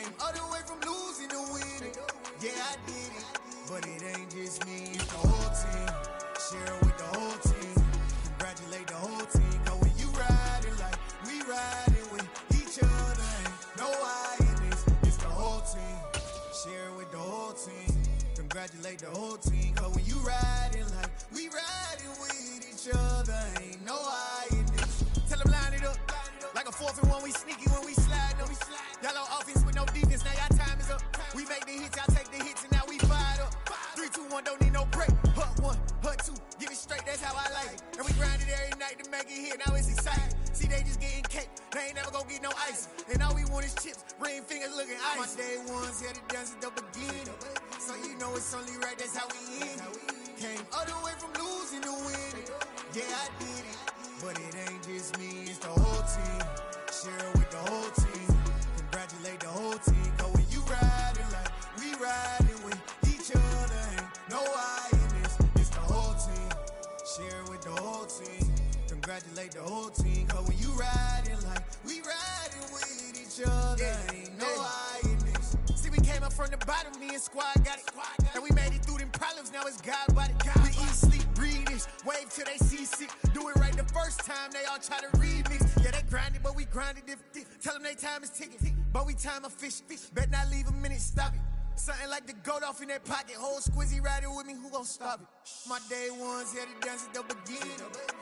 Came all the way from losing to winning. Yeah, I did it, but it ain't just me, it's the whole team. Share it with the whole team. Congratulate the whole team. Cause when you riding like we riding with each other, ain't no I in this, it's the whole team. Share it with the whole team. Congratulate the whole team. Cause when you riding like we riding with each other, ain't no I in this. Tell them line it up. Like a 4th and 1, we sneaky when we slide. Y'all on offense with no defense, now y'all time is up. We make the hits, y'all take the hits, and now we fired up. 3, 2, 1, don't need no break. Hut 1, hut 2, give it straight, that's how I like it. And we grind it every night to make it here, now it's exciting. See, they just getting cake, they ain't never gonna get no ice. And all we want is chips, ring fingers looking ice. My day ones here to dance at the beginning. So you know it's only right, that's how we end it. Came all the way from losing to winning. Yeah, I did it, but it ain't just me, it's the whole team. Share it with the whole team. Congratulate the whole team. Cause when you riding like we riding with each other, ain't no I in this, it's the whole team. Share it with the whole team. Congratulate the whole team. Cause when you riding like we riding with each other, ain't no I in this. See, we came up from the bottom, me and squad got it. And we made it through them problems, now it's God body. We eat, sleep, breathe this, wave till they see sick. Do it right the first time, they all try to remix. Yeah, they grinded, but we grinded different. Tell them they time is ticking, but we time a fish. Bet not leave a minute, stop it. Something like the goat off in that pocket. Whole squizzy riding with me, who gon' stop it? My day ones here to dance at the beginning.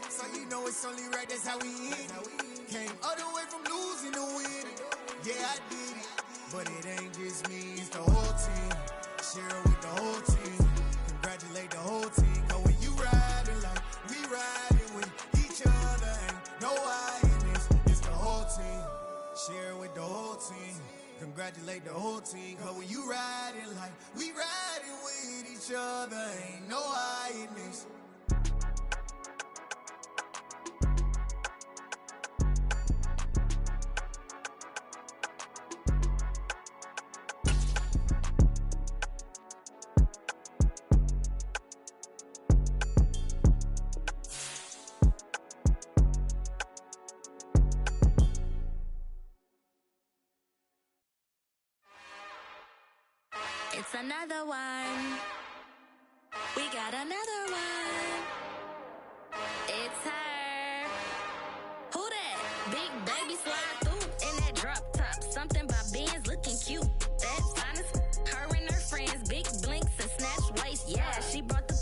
So you know it's only right, that's how we end it. Came all the way from losing to winning. Yeah, I did it, but it ain't just me, it's the whole team. Share it with the whole team. Congratulate the whole team. Cause when you riding like we riding with each other, ain't no I in this, it's the whole team. Share it with the whole team. Congratulate the whole team. Cause when you riding like we riding with each other, ain't no I in this. It's another one. We got another one. It's her. Who that? Big baby slide through in that drop top. Something about Benz looking cute. That's honest. Her and her friends, big blinks and snatch waist. Yeah, she brought the.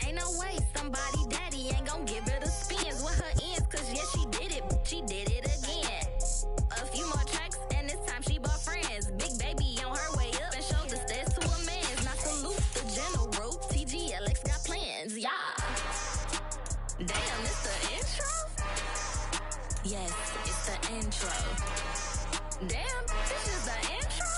Ain't no way somebody daddy ain't gon' give her the spins with her ends. Cause yeah, she did it. She did it again. A few more tracks and this time she bought friends. Big baby on her way up and showed the stairs to a man's. Now salute the general. TGLX got plans, yeah. Damn, it's the intro? Yes, it's the intro. Damn, this is the intro?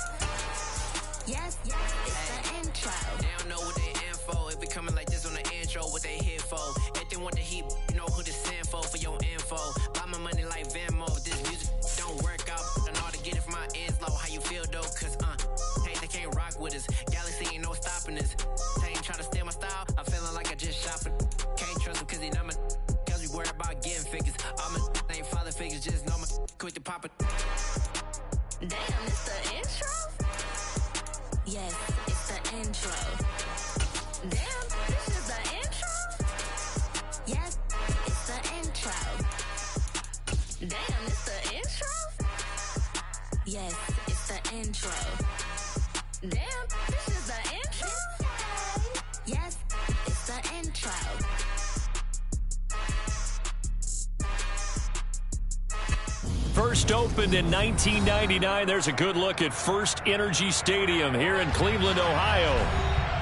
Yes, it's the intro. They don't know what they in for. If we coming like this on the intro, what they here for? If they want the heat, you know who to send for your info. Buy my money like Venmo. If this music don't work out, I know how to get it from my ends low. How you feel though? Cause hey, they can't rock with us. Galaxy ain't no stopping us. They ain't try to steal my style. I'm feeling like I just shopping. Can't trust him cause he not my. Cause we worried about getting figures. All my ain't father figures, just know my quick to pop it. Damn, it's the intro? Yes, it's the intro. Damn, this is the intro? Yes, it's the intro. Damn, it's the intro? Yes, it's the intro. Damn, this is the intro? Yes, it's the intro. First opened in 1999. There's a good look at First Energy Stadium here in Cleveland, Ohio.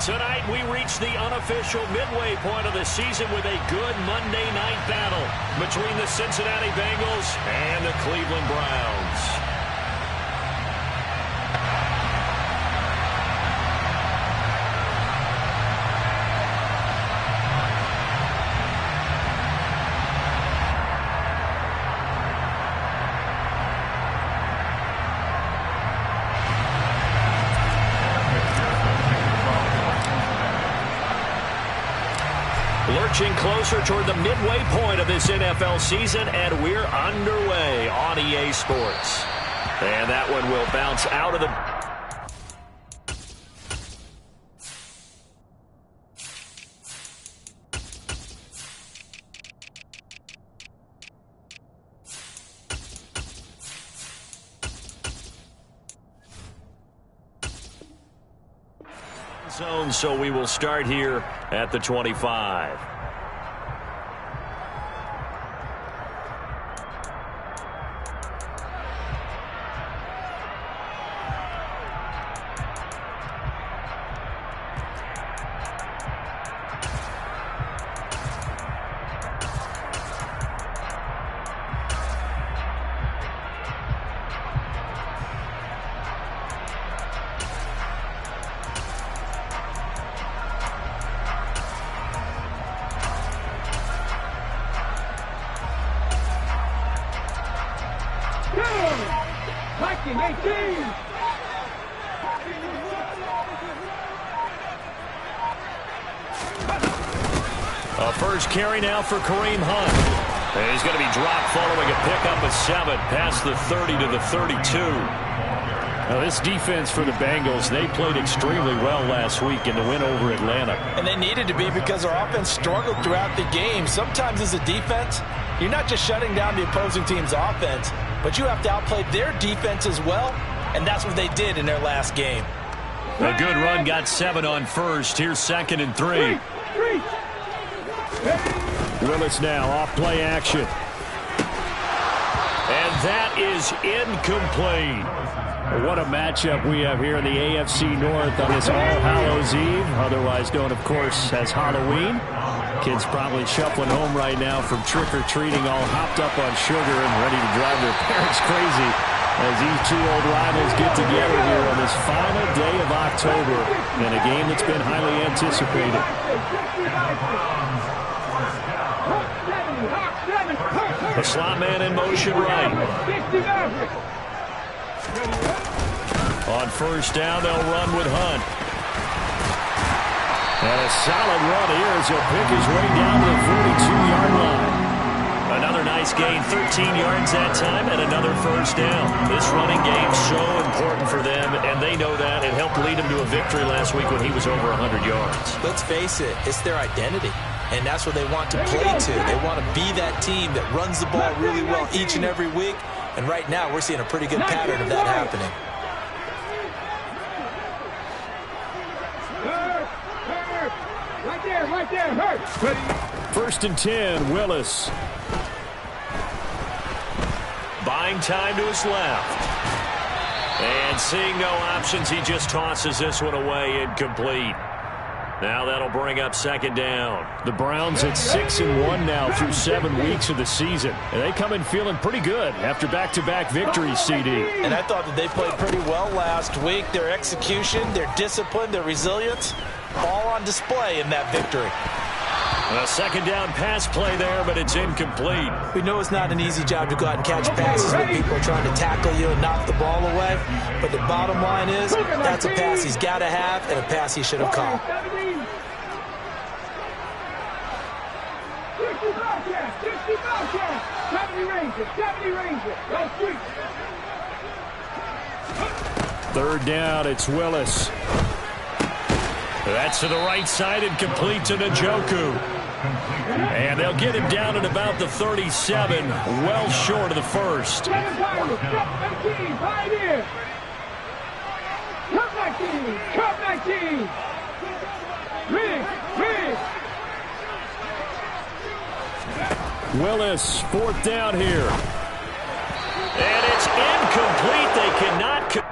Tonight we reach the unofficial midway point of the season with a good Monday night battle between the Cincinnati Bengals and the Cleveland Browns. Lurching closer toward the midway point of this NFL season, and we're underway on EA Sports. And that one will bounce out of the Zone, so we will start here at the 25. A first carry now for Kareem Hunt. And he's going to be dropped following a pickup of 7 past the 30 to the 32. Now this defense for the Bengals, they played extremely well last week in the win over Atlanta. And they needed to be because our offense struggled throughout the game. Sometimes as a defense, you're not just shutting down the opposing team's offense, but you have to outplay their defense as well, and that's what they did in their last game. A good run got 7 on first. Here's 2nd and 3. Willis now off play action. And that is incomplete. What a matchup we have here in the AFC North on this All Hallows Eve, otherwise known, of course, as Halloween. Kids probably shuffling home right now from trick-or-treating, all hopped up on sugar and ready to drive their parents crazy as these two old rivals get together here on this final day of October in a game that's been highly anticipated. The slot man in motion right. On first down, they'll run with Hunt. And a solid run here as he'll pick his way down to the 42-yard line. Another nice gain, 13 yards that time, and another first down. This running game's so important for them, and they know that. It helped lead him to a victory last week when he was over 100 yards. Let's face it, it's their identity. And that's what they want to play to. They want to be that team that runs the ball really well each and every week. And right now, we're seeing a pretty good pattern of that happening. Right there, hurt. 1st and 10, Willis. Buying time to his left. And seeing no options, he just tosses this one away, incomplete. Now that'll bring up 2nd down. The Browns at 6-1 now through 7 weeks of the season. And they come in feeling pretty good after back-to-back victories, CD. And I thought that they played pretty well last week. Their execution, their discipline, their resilience, all on display in that victory. A 2nd down pass play there, but it's incomplete. We know it's not an easy job to go out and catch passes when people are trying to tackle you and knock the ball away. But the bottom line is, that's a pass he's got to have and a pass he should have caught. Third down, it's Willis. That's to the right side and complete to Njoku. And they'll get him down at about the 37, well short of the first. Willis, 4th down here. And it's incomplete. They cannot.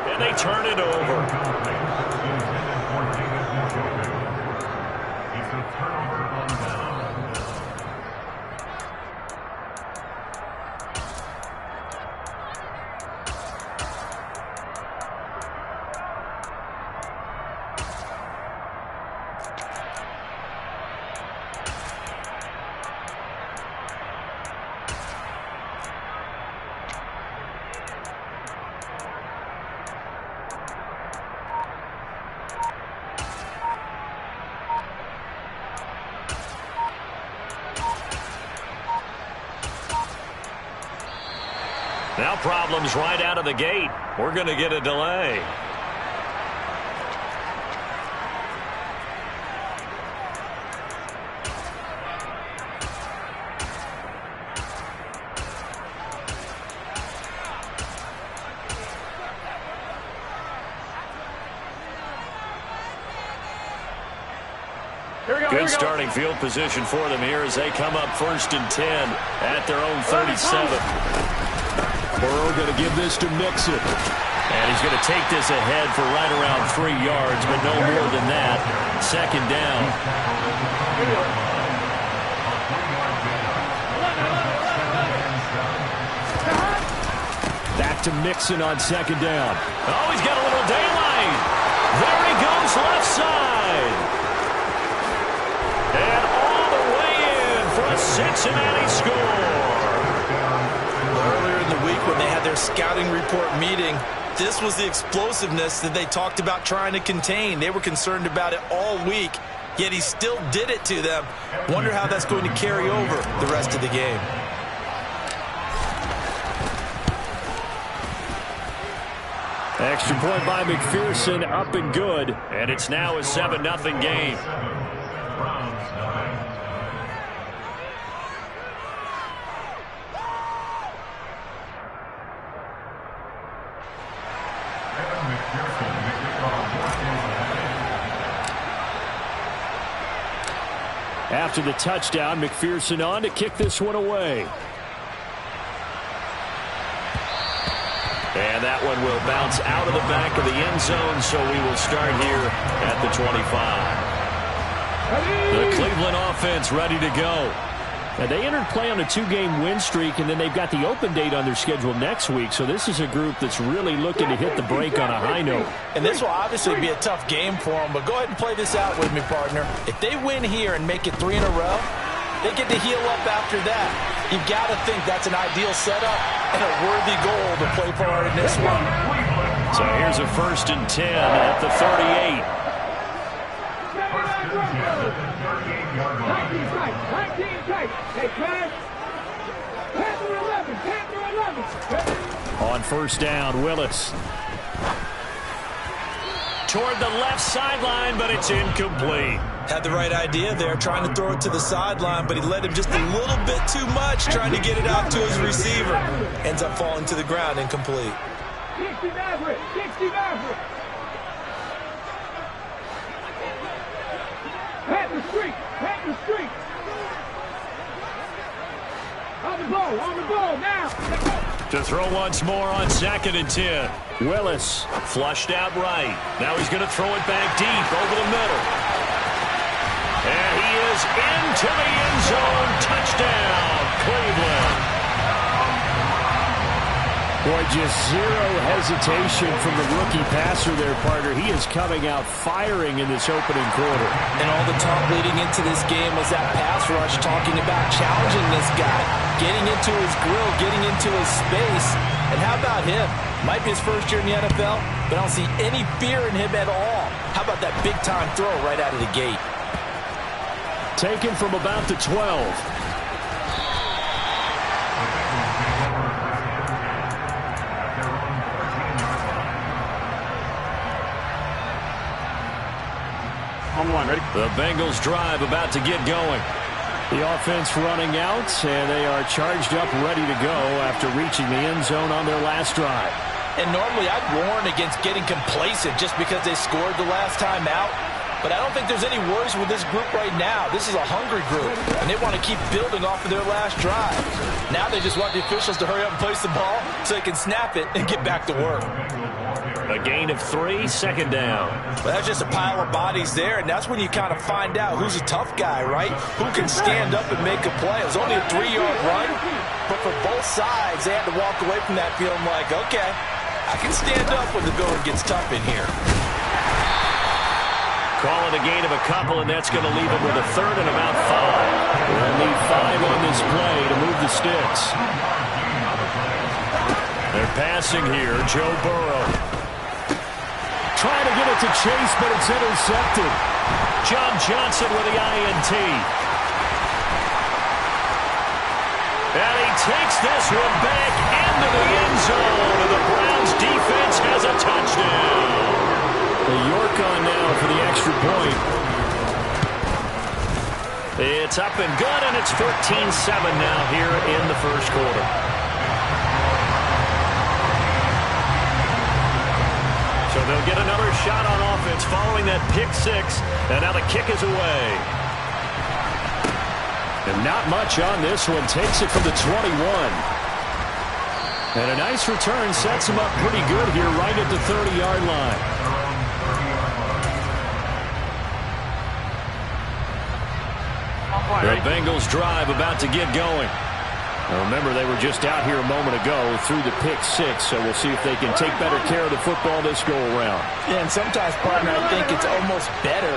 And they turn it over. Now problems right out of the gate. We're going to get a delay. Good starting field position for them here as they come up 1st and 10 at their own 37. Burrow going to give this to Mixon. And he's going to take this ahead for right around 3 yards, but no more than that. 2nd down. Back to Mixon on 2nd down. Oh, he's got a little daylight. There he goes left side. And all the way in for a Cincinnati score. Earlier in the week when they had their scouting report meeting, this was the explosiveness that they talked about trying to contain. They were concerned about it all week, yet he still did it to them. Wonder how that's going to carry over the rest of the game. Extra point by McPherson, up and good. And it's now a 7-0 game. After the touchdown, McPherson on to kick this one away. And that one will bounce out of the back of the end zone, so we will start here at the 25. The Cleveland offense ready to go. And they entered play on a 2-game win streak, and then they've got the open date on their schedule next week. So this is a group that's really looking to hit the break on a high note. And this will obviously be a tough game for them, but go ahead and play this out with me, partner. If they win here and make it 3 in a row, they get to heal up after that. You've got to think that's an ideal setup and a worthy goal to play for in this one. So here's a 1st and 10 at the 38. On 1st down, Willis. Toward the left sideline, but it's incomplete. Had the right idea there, trying to throw it to the sideline, but he led him just a little bit too much, trying to get it out to his receiver. Ends up falling to the ground, incomplete. 60 Maverick! 60 Maverick! Pat the streak! Pat the streak! On the ball, now! To throw once more on 2nd and 10. Willis. Flushed out right. Now he's going to throw it back deep over the middle. And he is into the end zone. Touchdown, Cleveland. Boy, just zero hesitation from the rookie passer there, partner. He is coming out firing in this opening quarter. And all the talk leading into this game was that pass rush, talking about challenging this guy, getting into his grill, getting into his space. And how about him? Might be his first year in the NFL, but I don't see any fear in him at all. How about that big-time throw right out of the gate? Taken from about the 12. The Bengals drive about to get going. The offense running out, and they are charged up, ready to go after reaching the end zone on their last drive. And normally I'd warn against getting complacent just because they scored the last time out. But I don't think there's any worries with this group right now. This is a hungry group, and they want to keep building off of their last drive. Now they just want the officials to hurry up and place the ball so they can snap it and get back to work. A gain of 3, 2nd down. Well, that's just a pile of bodies there, and that's when you kind of find out who's a tough guy, right? Who can stand up and make a play. It was only a 3-yard run, but for both sides, they had to walk away from that feeling like, okay, I can stand up when the going gets tough in here. Call it a gain of a couple, and that's going to leave them with a 3rd and about 5. They'll need 5 on this play to move the sticks. They're passing here, Joe Burrow. Trying to get it to Chase, but it's intercepted. John Johnson with the INT. And he takes this one back into the end zone, and the Browns defense has a touchdown. York on now for the extra point. It's up and good, and it's 14-7 now here in the first quarter. So they'll get another shot on offense following that pick six, and now the kick is away. And not much on this one. Takes it from the 21. And a nice return sets him up pretty good here right at the 30-yard line. The Bengals drive about to get going. Now remember, they were just out here a moment ago through the pick six, so we'll see if they can take better care of the football this go-around. Yeah, and sometimes, partner, I think it's almost better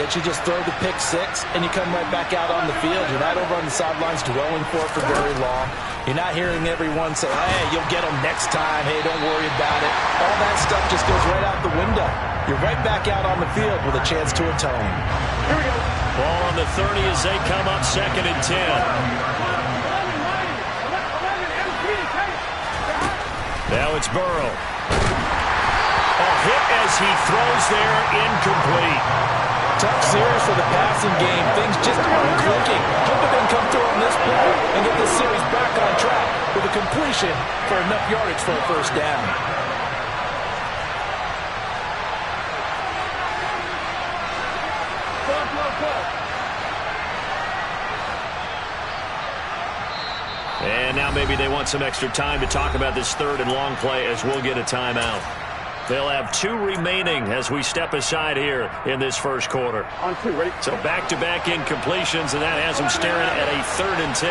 that you just throw the pick six and you come right back out on the field. You're not over on the sidelines dwelling for it for very long. You're not hearing everyone say, hey, you'll get them next time. Hey, don't worry about it. All that stuff just goes right out the window. You're right back out on the field with a chance to atone. Here we go. Ball on the 30 as they come up 2nd and 10. Now it's Burrow. A hit as he throws there, incomplete. Tough series for the passing game. Things just aren't clicking. Hope they can come through on this play and get this series back on track with a completion for enough yardage for a first down. And now maybe they want some extra time to talk about this 3rd and long play as we'll get a timeout. They'll have 2 remaining as we step aside here in this first quarter. On 2, ready? So back-to-back incompletions, and that has them staring at a 3rd and 10.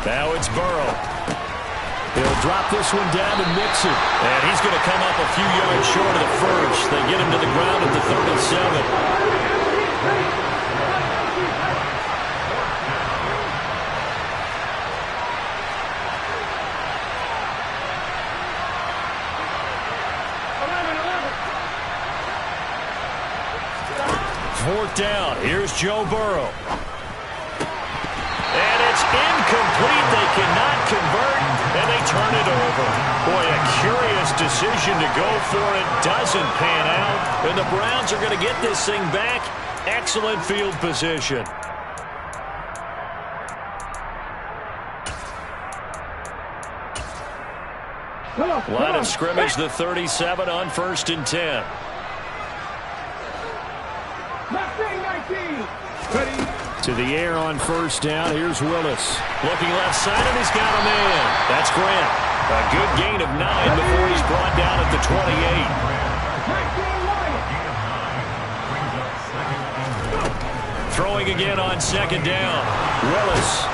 Now it's Burrow. He'll drop this one down to Mixon. And he's going to come up a few yards short of the first. They get him to the ground at the 37. Fourth down. Here's Joe Burrow. And it's incomplete. They cannot convert, and they turn it over. Boy, a curious decision to go for it. Doesn't pan out. And the Browns are going to get this thing back. Excellent field position. Line of scrimmage, the 37 on 1st and 10. 19. Ready? To the air on 1st down. Here's Willis. Looking left side, and he's got him in. That's Grant. A good gain of 9 before he's brought down at the 28. Throwing again on 2nd down. Willis.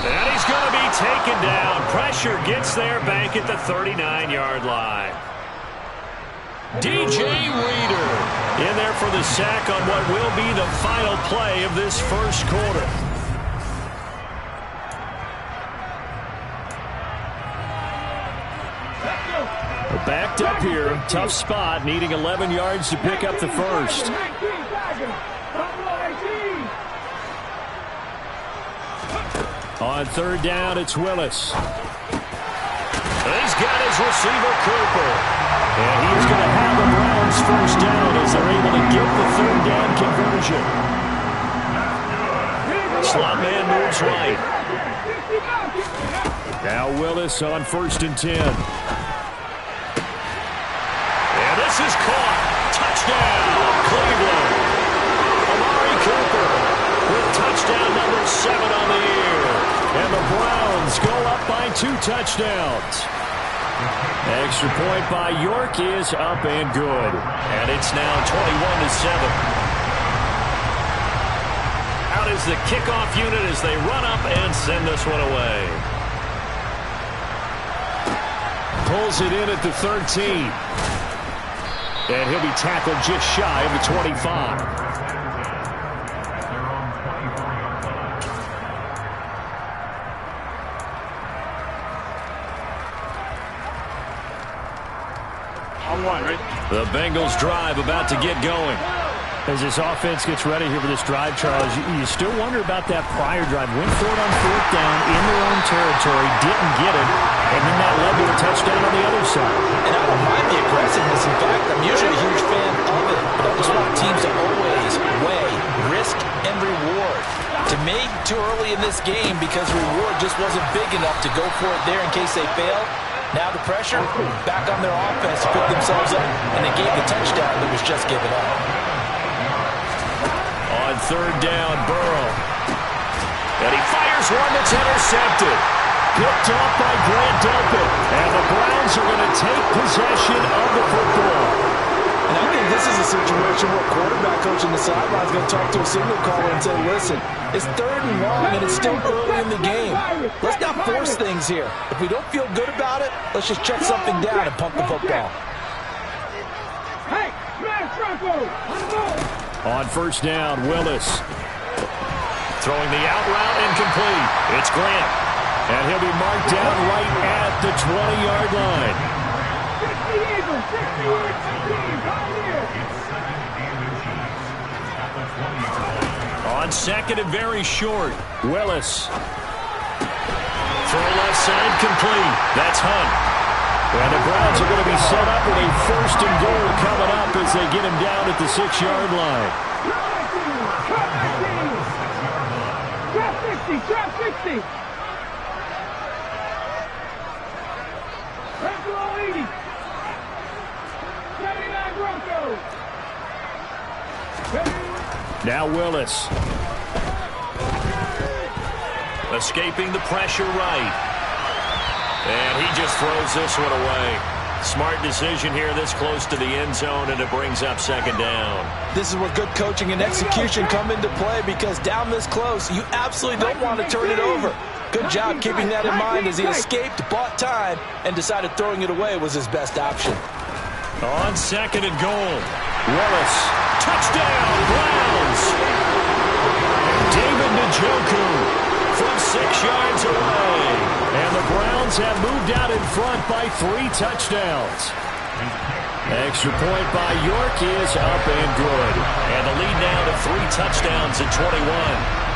And he's going to be taken down. Pressure gets there back at the 39-yard line. DJ Reader in there for the sack on what will be the final play of this first quarter. We're backed up here. Tough spot, needing 11 yards to pick up the first. On 3rd down, it's Willis. He's got his receiver, Cooper. And he's going to have the Browns first down as they're able to get the 3rd down conversion. Slot man moves right. Now Willis on 1st and 10. And this is caught. Touchdown, Cleveland. Amari Cooper with touchdown number 7 on the year. And the Browns go up by 2 touchdowns. Extra point by York is up and good. And it's now 21-7. Out is the kickoff unit as they run up and send this one away. Pulls it in at the 13. And he'll be tackled just shy of the 25. On 1, right? The Bengals drive about to get going. As this offense gets ready here for this drive, Charles, you still wonder about that prior drive. Went for it on 4th down in their own territory, didn't get it, and then that led to a touchdown on the other side. And I don't mind the aggressiveness. In fact, I'm usually a huge fan of it, but I just want teams to always weigh risk and reward. To me, too early in this game because reward just wasn't big enough to go for it there in case they failed. Now the pressure, back on their offense to pick themselves up, and they gave the touchdown that was just given up. On 3rd down, Burrow. And he fires one that's intercepted. Picked up by Grant Delpit. And the Browns are going to take possession of the football. And I think this is a situation where quarterback coach on the sideline is going to talk to a signal caller and say, listen, it's 3rd and long and it's still early in the game. Let's not force things here. If we don't feel good about it, let's just check something down and pump the football. Hey, man, Franco, let's go. On 1st down, Willis. Throwing the out route incomplete. It's Grant. And he'll be marked down right at the 20-yard line. 60 Eagles, 60 Eagles, 15, On 2nd and very short, Willis. Throw left side complete. That's Hunt. And the Browns are going to be set up with a 1st and goal coming up as they get him down at the 6-yard line. Trap 60. Buffalo 80. 79 Broncos. Now Willis. Escaping the pressure right. And he just throws this one away. Smart decision here this close to the end zone, and it brings up 2nd down. This is where good coaching and execution come into play because down this close, you absolutely don't want to turn it over. Good job keeping that in mind as he escaped, bought time, and decided throwing it away was his best option. On 2nd and goal, Willis. Touchdown, Browns! David Njoku from 6 yards away. And the Browns have moved out in front by 3 touchdowns. Extra point by York is up and good. And the lead now to 3 touchdowns at 21.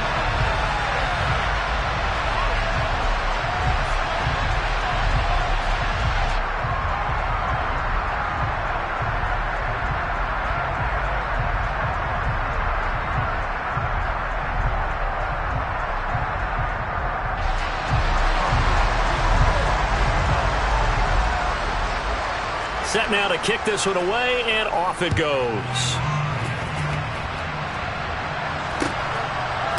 Set now to kick this one away, and off it goes.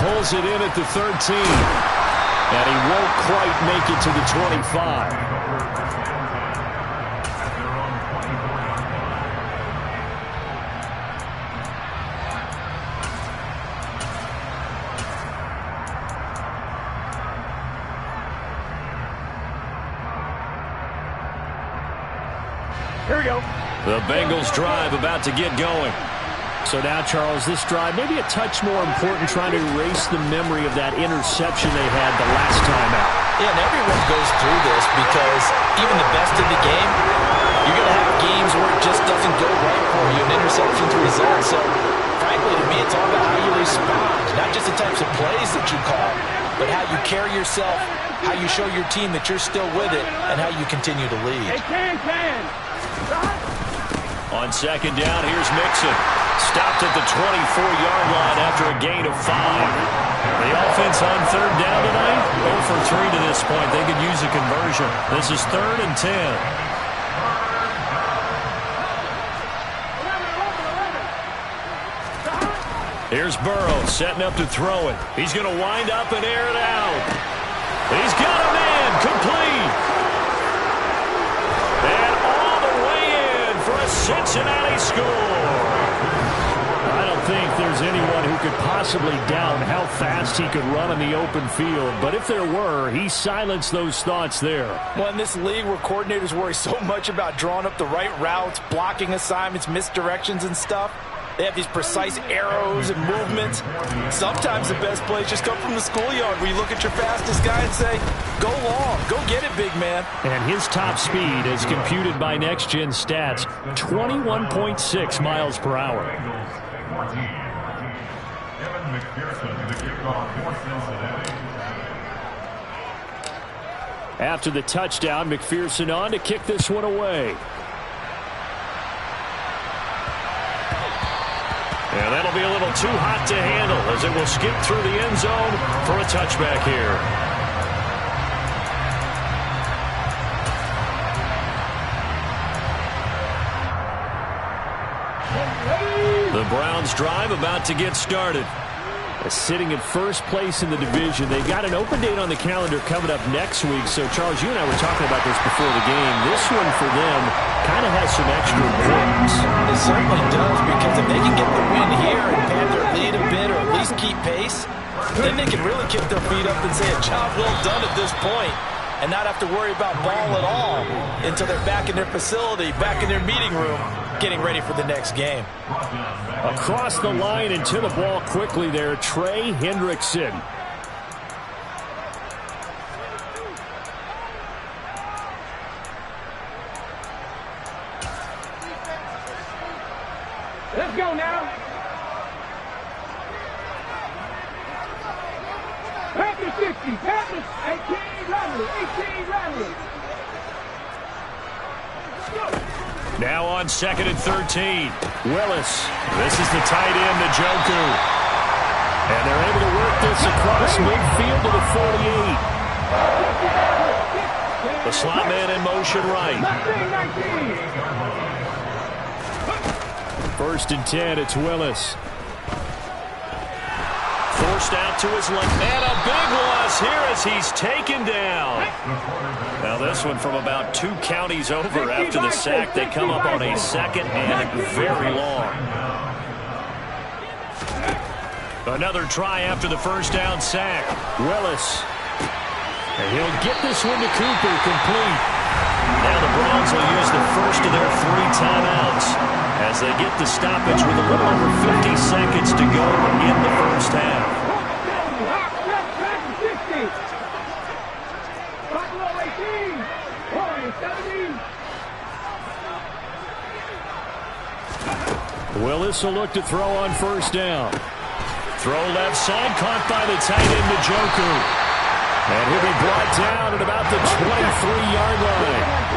Pulls it in at the 13. And he won't quite make it to the 25. Here we go. The Bengals drive about to get going. So now, Charles, this drive maybe a touch more important, trying to erase the memory of that interception they had the last time out. Yeah, and everyone goes through this because even the best in the game, you're going to have games where it just doesn't go right for you, and interceptions result. So, frankly, to me, it's all about how you respond, not just the types of plays that you call, but how you carry yourself, how you show your team that you're still with it, and how you continue to lead. Hey, can. On 2nd down, here's Mixon. Stopped at the 24-yard line after a gain of 5. The offense on 3rd down tonight, 0 for 3 to this point. They could use a conversion. This is 3rd and 10. Here's Burrow setting up to throw it. He's going to wind up and air it out. He's got a man complete. And all the way in for a Cincinnati score. I don't think there's anyone who could possibly doubt how fast he could run in the open field. But if there were, he silenced those thoughts there. Well, in this league where coordinators worry so much about drawing up the right routes, blocking assignments, misdirections and stuff, they have these precise arrows and movements. Sometimes the best plays just come from the schoolyard where you look at your fastest guy and say, go long, go get it, big man. And his top speed, as computed by Next Gen Stats, 21.6 miles per hour. After the touchdown, McPherson on to kick this one away. And that'll be a little too hot to handle as it will skip through the end zone for a touchback here. The Browns drive about to get started. Sitting in first place in the division. They've got an open date on the calendar coming up next week. So, Charles, you and I were talking about this before the game. This one for them kind of has some extra importance. It certainly does, because if they can get the win here and pad their lead a bit or at least keep pace, then they can really kick their feet up and say a job well done at this point and not have to worry about ball at all until they're back in their facility, back in their meeting room, getting ready for the next game. Across the line and to the ball quickly there, Trey Hendrickson. Let's go now. Panthers 60, Panthers 18, Riley, 18, Riley. Now on 2nd and 13. Willis. This is the tight end, Njoku. And they're able to work this across midfield to the 48. The slot man in motion right. 1st and 10, it's Willis. Forced out to his left. And a big loss here as he's taken down. Now this one from about 2 counties over after the sack. They come up on a 2nd and very long. Another try after the first down sack. Willis. And he'll get this one to Cooper, complete. Now the Browns will use the first of their 3 timeouts as they get the stoppage with a little over 50 seconds to go in the first half. Willis will look to throw on first down. Throw left side, caught by the tight end, Njoku. And he'll be brought down at about the 23-yard line.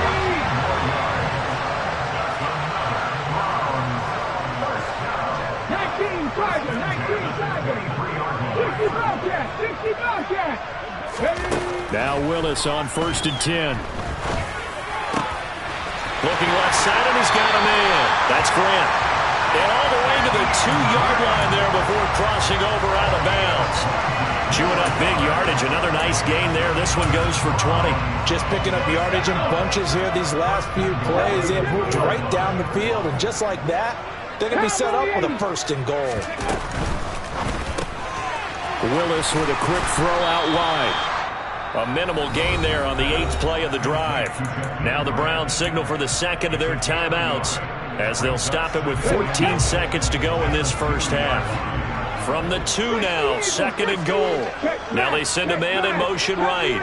Now Willis on 1st and 10. Looking left side, and he's got a man. That's Grant. And all the way to the 2-yard line there before crossing over out of bounds. Chewing up big yardage. Another nice gain there. This one goes for 20. Just picking up yardage in bunches here these last few plays. They have moved right down the field, and just like that, they're going to be set up with a 1st and goal. Willis with a quick throw out wide. A minimal gain there on the 8th play of the drive. Now the Browns signal for the 2nd of their timeouts as they'll stop it with 14 seconds to go in this first half. From the 2 now, 2nd and goal. Now they send a man in motion right.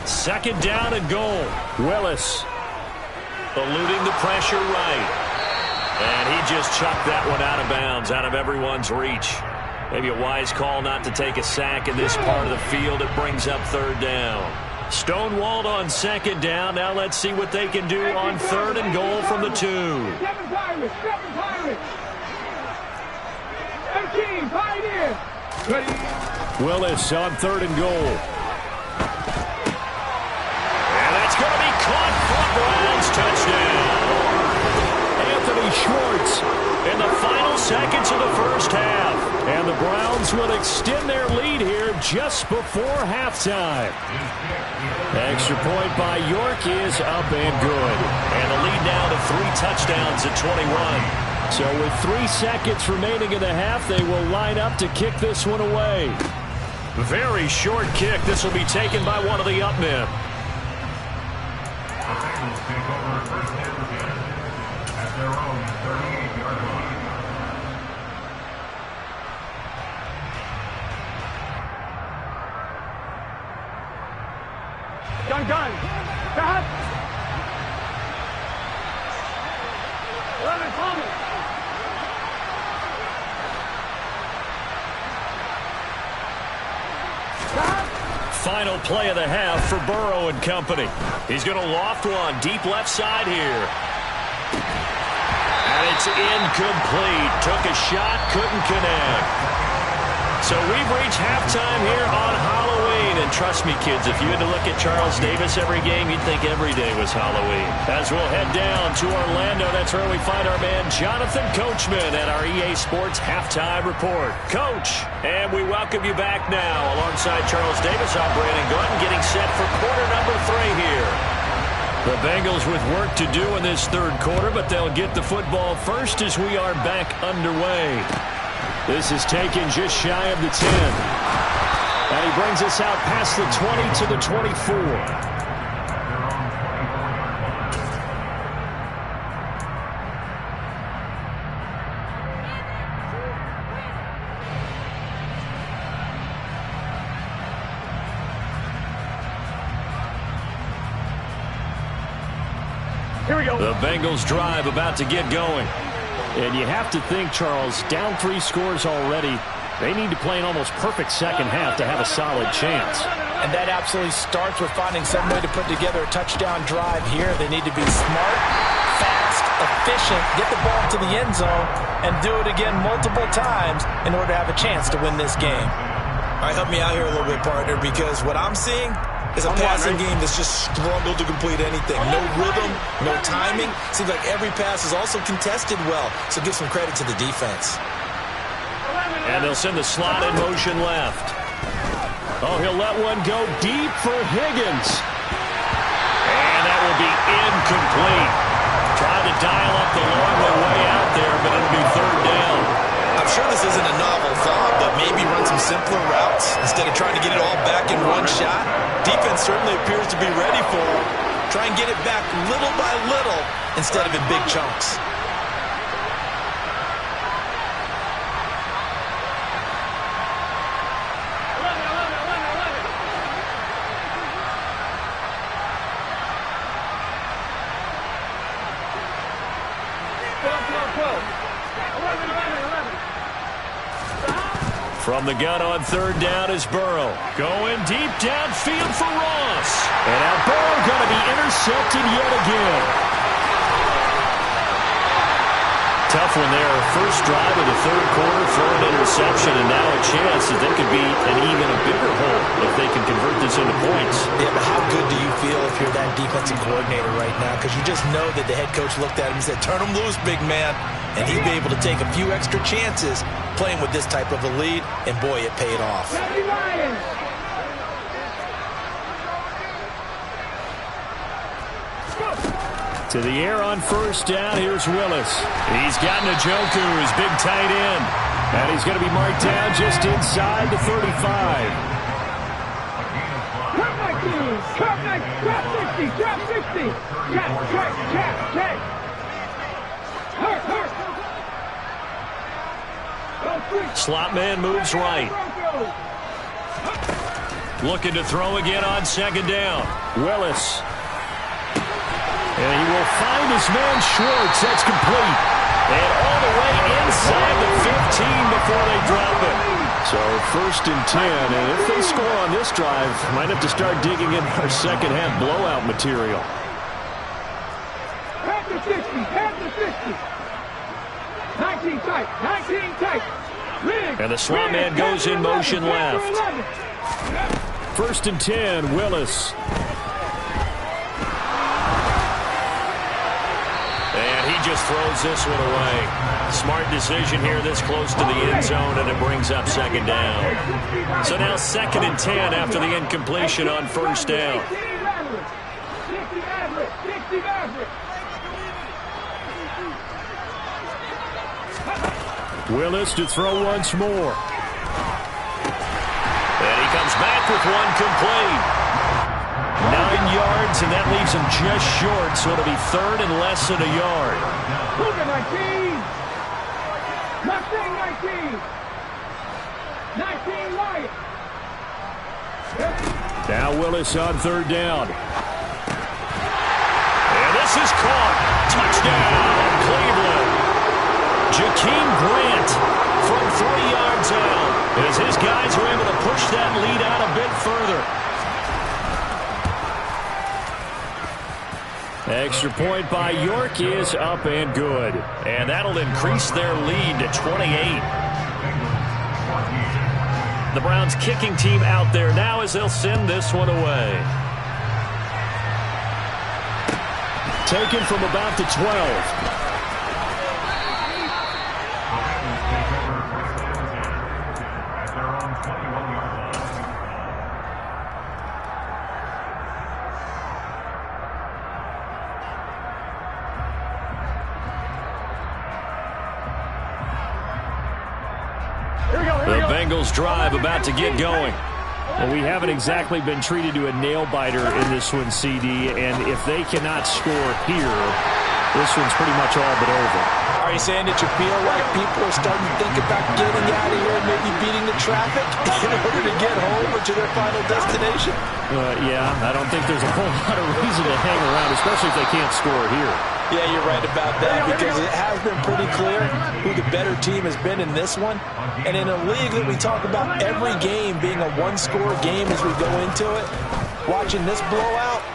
2nd down and goal. Willis eluding the pressure right. And he just chucked that one out of bounds, out of everyone's reach. Maybe a wise call not to take a sack in this part of the field. It brings up 3rd down. Stonewalled on 2nd down. Now let's see what they can do on 3rd and goal from the 2. 7 Pirates, 7 Pirates. 18, Pioneers. Ready. Willis on 3rd and goal. And that's going to be caught for Browns. Touchdown. Anthony Schwartz in the final seconds of the first half. And the Browns will extend their lead here just before halftime. Extra point by York is up and good. And the lead now to 3 touchdowns at 21. So with 3 seconds remaining in the half, they will line up to kick this one away. Very short kick. This will be taken by one of the up men. Gun. Stop. 11 coming. final play of the half for Burrow and company. He's going to loft one deep left side here. And it's incomplete. Took a shot, couldn't connect. So we've reached halftime here on Halloween. And trust me, kids, if you had to look at Charles Davis every game, you'd think every day was Halloween. As we'll head down to Orlando, that's where we find our man Jonathan Coachman at our EA Sports Halftime Report. Coach, and we welcome you back now. Alongside Charles Davis, I'm Brandon Gordon, getting set for quarter number 3 here. The Bengals with work to do in this third quarter, but they'll get the football first as we are back underway. This is taken just shy of the 10. And he brings us out past the 20 to the 24. Here we go. The Bengals drive about to get going. And you have to think, Charles, down 3 scores already. They need to play an almost perfect second half to have a solid chance. And that absolutely starts with finding some way to put together a touchdown drive here. They need to be smart, fast, efficient, get the ball to the end zone, and do it again multiple times in order to have a chance to win this game. All right, help me out here a little bit, partner, because what I'm seeing is a passing game that's just struggled to complete anything. No rhythm, no timing. Seems like every pass is also contested well, so give some credit to the defense. And they'll send the slot in motion left. Oh, he'll let one go deep for Higgins. And that will be incomplete. Trying to dial up the long way out there, but it'll be third down. I'm sure this isn't a novel thought, but maybe run some simpler routes instead of trying to get it all back in one shot. Defense certainly appears to be ready for him. Try and get it back little by little instead of in big chunks. From the gun on third down is Burrow. Going deep downfield for Ross. And now Burrow going to be intercepted yet again. Tough one there. First drive of the third quarter for an interception, and now a chance that they could be an even a bigger hole if they can convert this into points. Yeah, but how good do you feel if you're that defensive coordinator right now? Because you just know that the head coach looked at him and said, turn him loose, big man. And he'd be able to take a few extra chances playing with this type of a lead, and boy, it paid off. To the air on first down, here's Willis. He's got Njoku, his big tight end. And he's going to be marked down just inside the 35. Trap 60, trap 60. Check. Hurt. Slot man moves right. Looking to throw again on second down. Willis. And he will find his man Schwartz. That's complete. And all the way inside the 15 before they drop it. So first and 10. And if they score on this drive, might have to start digging in our second half blowout material. Half to 60. 19 tight. And the slot man goes in motion left. First and 10, Willis. And he just throws this one away. Smart decision here this close to the end zone, and it brings up second down. So now second and 10 after the incompletion on first down. Willis to throw once more. And he comes back with one complete. 9 yards, and that leaves him just short, so it'll be third and less than a yard. Look at 19. Mustang 19 light. Now Willis on third down. And this is caught. Touchdown, Cleveland. Jakeem Grant from 3 yards out as his guys are able to push that lead out a bit further. Extra point by York is up and good. And that'll increase their lead to 28. The Browns kicking team out there now as they'll send this one away. Taken from about the 12. The Bengals drive about to get going. Well, we haven't exactly been treated to a nail-biter in this one, CD, and if they cannot score here, this one's pretty much all but over. Are you saying that you feel like people are starting to think about getting out of here and maybe beating the traffic in order to get home or to their final destination? Yeah, I don't think there's a whole lot of reason to hang around, especially if they can't score here. Yeah, you're right about that because it has been pretty clear who the better team has been in this one. And in a league that we talk about every game being a one-score game as we go into it, watching this blowout,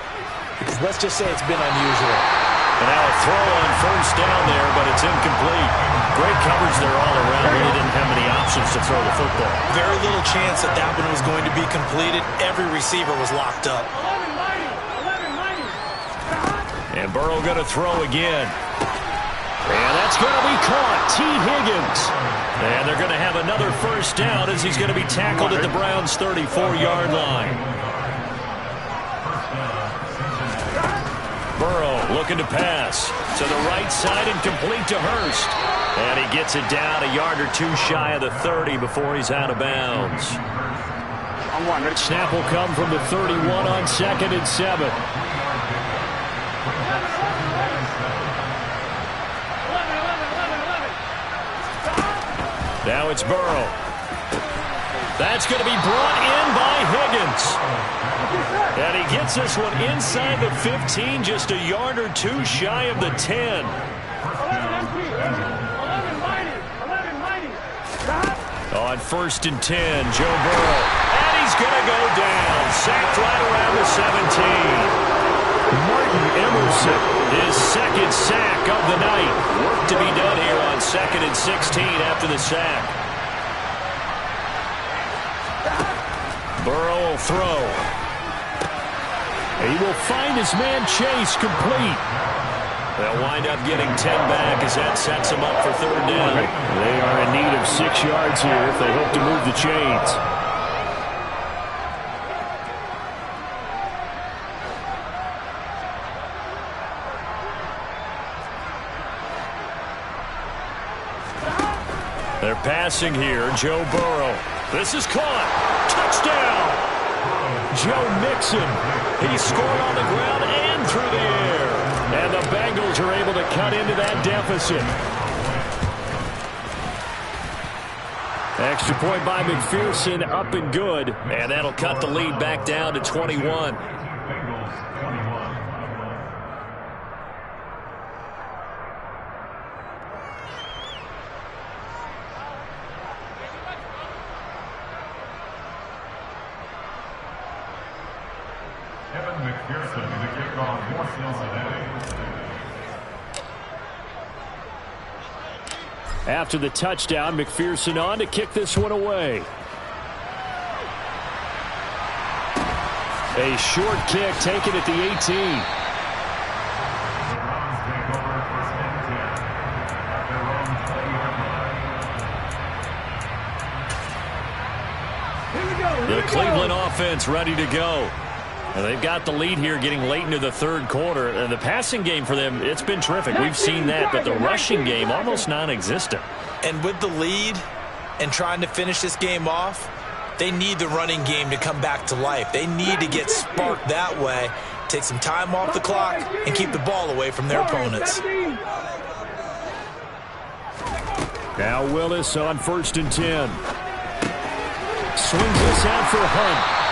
let's just say it's been unusual. And now a throw on first down there, but it's incomplete. Great coverage there all around. Really didn't have many options to throw the football. Very little chance that that one was going to be completed. Every receiver was locked up. And Burrow going to throw again. And that's going to be caught. T. Higgins. And they're going to have another first down as he's going to be tackled at the Browns' 34-yard line. Burrow looking to pass to the right side and complete to Hurst. And he gets it down a yard or two shy of the 30 before he's out of bounds. Snap will come from the 31 on 2nd and 7. Now it's Burrow. That's going to be brought in by Higgins. And he gets this one inside the 15, just a yard or two shy of the 10. On 1st and 10, Joe Burrow. And he's going to go down. Sacked right around the 17. Martin Emerson, his second sack of the night. Work to be done here on 2nd and 16 after the sack. Burrow will throw. He will find his man Chase complete. They'll wind up getting 10 back as that sets them up for 3rd down. They are in need of 6 yards here if they hope to move the chains. They're passing here. Joe Burrow. This is caught. Touchdown. Joe Mixon. He scored on the ground and through the air. And the Bengals are able to cut into that deficit. Extra point by McPherson, up and good. And that'll cut the lead back down to 21. After the touchdown, McPherson on to kick this one away. A short kick taken at the 18. The Cleveland offense ready to go. And they've got the lead here getting late into the 3rd quarter. And the passing game for them, it's been terrific. We've seen that, but the rushing game almost non-existent. And with the lead and trying to finish this game off, they need the running game to come back to life. They need to get sparked that way, take some time off the clock, and keep the ball away from their opponents. Now Willis on 1st and 10. Swings this out for Hunt.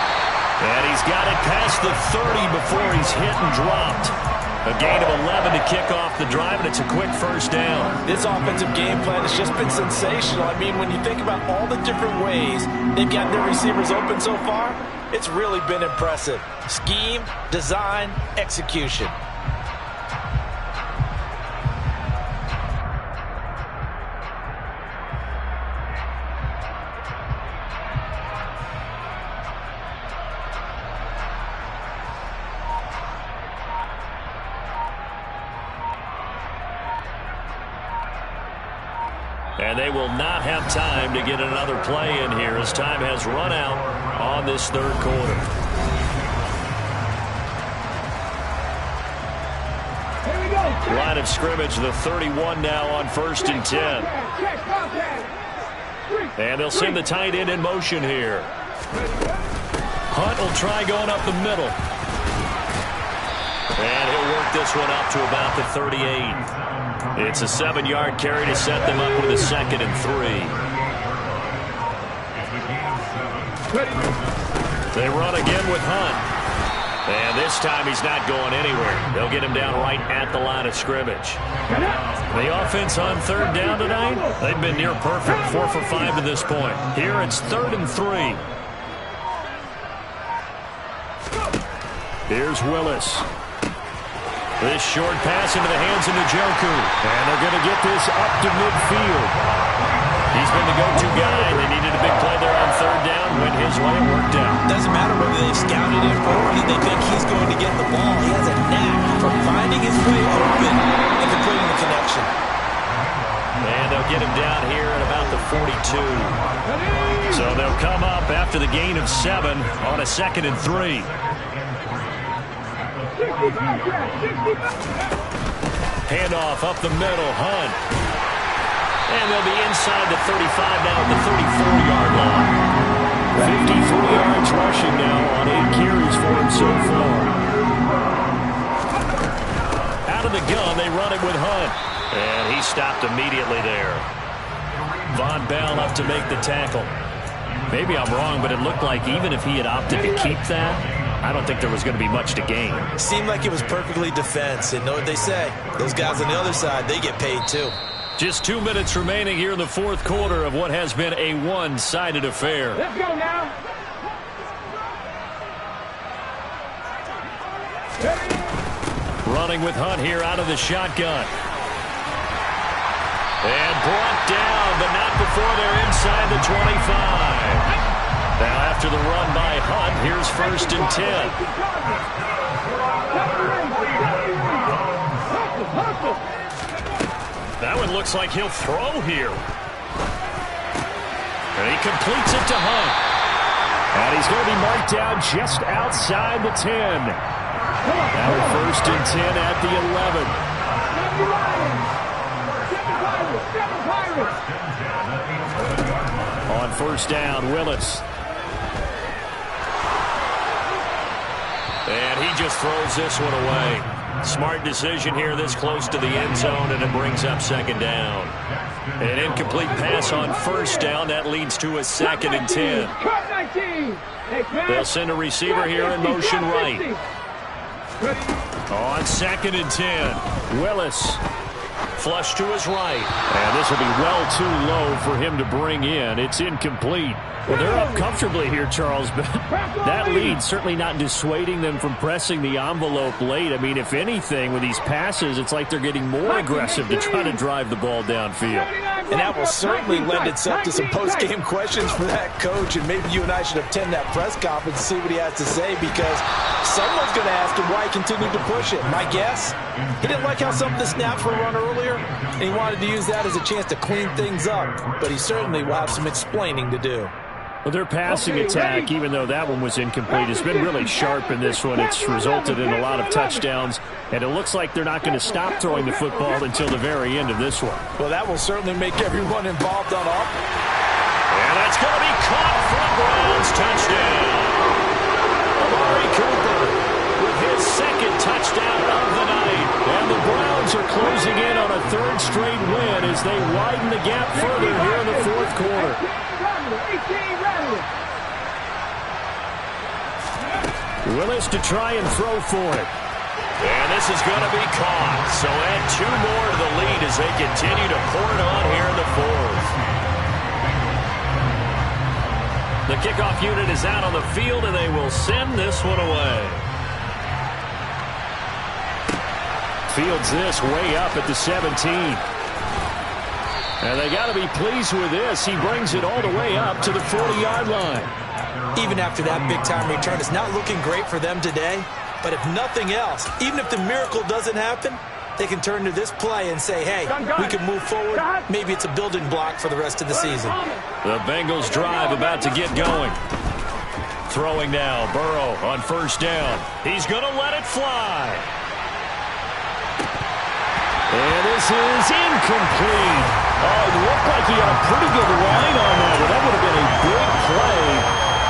And he's got it past the 30 before he's hit and dropped. A gain of 11 to kick off the drive, and it's a quick first down. This offensive game plan has just been sensational. I mean, when you think about all the different ways they've got their receivers open so far, it's really been impressive. Scheme, design, execution. And they will not have time to get another play in here as time has run out on this third quarter. Line of scrimmage, the 31 now on 1st and 10. And they'll send the tight end in motion here. Hunt will try going up the middle. And he'll work this one up to about the 38. It's a 7-yard carry to set them up with a 2nd and 3. They run again with Hunt. And this time he's not going anywhere. They'll get him down right at the line of scrimmage. The offense on 3rd down tonight, they've been near perfect, 4 for 5 to this point. Here it's 3rd and 3. Here's Willis. This short pass into the hands of Njoku. And they're going to get this up to midfield. He's been the go-to guy. They needed a big play there on 3rd down. Went his way. It worked out. Doesn't matter whether they've scouted him or they think he's going to get the ball. He has a knack for finding his way open and completing the connection. And they'll get him down here at about the 42. So they'll come up after the gain of 7 on a 2nd and 3. Handoff up the middle. Hunt. And they'll be inside the 35 now at the 34-yard line. 53 yards rushing now on 8 carries for him so far. Out of the gun, they run it with Hunt. And he stopped immediately there. Von Bell up to make the tackle. Maybe I'm wrong, but it looked like even if he had opted to keep that, I don't think there was going to be much to gain. Seemed like it was perfectly defense. And know what they say? Those guys on the other side, they get paid too. Just 2 minutes remaining here in the 4th quarter of what has been a one-sided affair. Let's go now. Running with Hunt here out of the shotgun. And brought down, but not before they're inside the 25. Now after the run by Hunt, here's 1st and 10. That one looks like he'll throw here. And he completes it to Hunt. And he's going to be marked down just outside the 10. Now 1st and 10 at the 11. On 1st down, Willis. And he just throws this one away. Smart decision here this close to the end zone, and it brings up 2nd down. An incomplete pass on 1st down. That leads to a 2nd and 10. They'll send a receiver here in motion right. On 2nd and 10, Willis. Flush to his right. And this will be well too low for him to bring in. It's incomplete. Well, they're up comfortably here, Charles, but that lead certainly not dissuading them from pressing the envelope late. I mean, if anything, with these passes, it's like they're getting more aggressive to try to drive the ball downfield. And that will certainly lend itself to some post-game questions for that coach, and maybe you and I should attend that press conference and see what he has to say, because someone's going to ask him why he continued to push it. My guess, he didn't like how some of the snaps were run earlier, and he wanted to use that as a chance to clean things up, but he certainly will have some explaining to do. Well, their passing attack, even though that one was incomplete, has been really sharp in this one. It's resulted in a lot of touchdowns, and it looks like they're not going to stop throwing the football until the very end of this one. Well, that will certainly make everyone involved on offense. And that's going to be caught for a Browns touchdown. Amari Cooper with his 2nd touchdown of the night. And the Browns are closing in on a 3rd straight win as they widen the gap further here in the 4th quarter. Willis to try and throw for it. And this is going to be caught. So add 2 more to the lead as they continue to pour it on here in the 4th. The kickoff unit is out on the field, and they will send this one away. Fields this way up at the 17. And they got to be pleased with this. He brings it all the way up to the 40-yard line. Even after that big-time return, it's not looking great for them today. But if nothing else, even if the miracle doesn't happen, they can turn to this play and say, hey, we can move forward. Maybe it's a building block for the rest of the season. The Bengals drive about to get going. Throwing now, Burrow on first down. He's going to let it fly. And this is incomplete. Oh, it looked like he had a pretty good line on that one. That would have been a big play,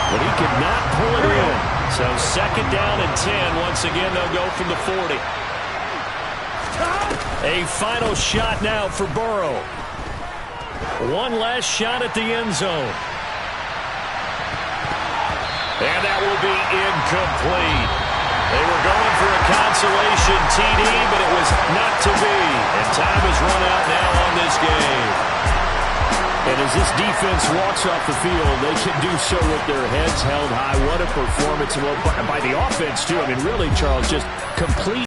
but he could not pull it in. So second down and 10. Once again, they'll go from the 40. A final shot now for Burrow. One last shot at the end zone. And that will be incomplete. They were going for a consolation TD, but it was not to be. And time has run out now on this game. And as this defense walks off the field, they can do so with their heads held high. What a performance by the offense, too. I mean, really, Charles, just complete.